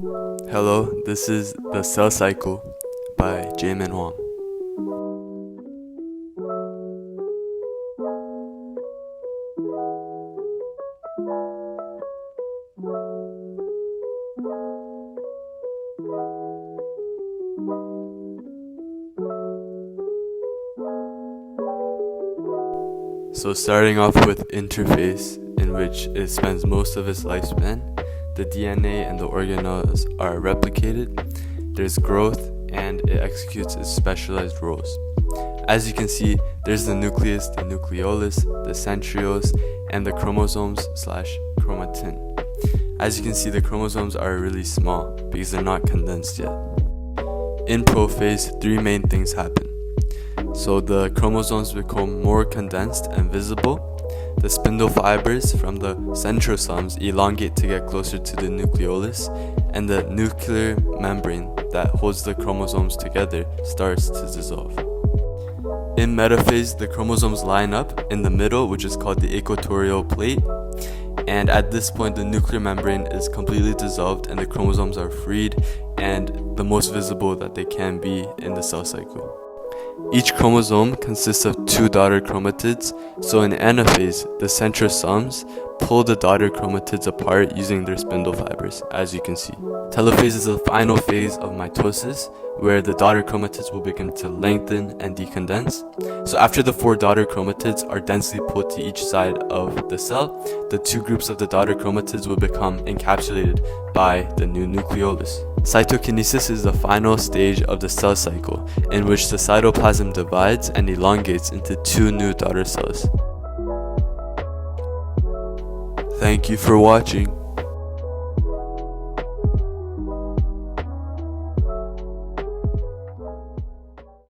Hello, this is The Cell Cycle by Jamin Wong. So starting off with Interphase, in which it spends most of its lifespan, the DNA and the organelles are replicated, there's growth, and it executes its specialized roles. As you can see, there's the nucleus, the nucleolus, the centriole, and the chromosomes/chromatin. As you can see, the chromosomes are really small because they're not condensed yet. In prophase, three main things happen. So the chromosomes become more condensed and visible. The spindle fibers from the centrosomes elongate to get closer to the nucleolus, and the nuclear membrane that holds the chromosomes together starts to dissolve. In metaphase, the chromosomes line up in the middle, which is called the equatorial plate, and at this point the nuclear membrane is completely dissolved and the chromosomes are freed and the most visible that they can be in the cell cycle. Each chromosome consists of two daughter chromatids, so in anaphase, the centrosomes pull the daughter chromatids apart using their spindle fibers, as you can see. Telophase is the final phase of mitosis, where the daughter chromatids will begin to lengthen and decondense. So after the four daughter chromatids are densely pulled to each side of the cell, the two groups of the daughter chromatids will become encapsulated by the new nucleolus. Cytokinesis is the final stage of the cell cycle, in which the cytoplasm divides and elongates into two new daughter cells. Thank you for watching.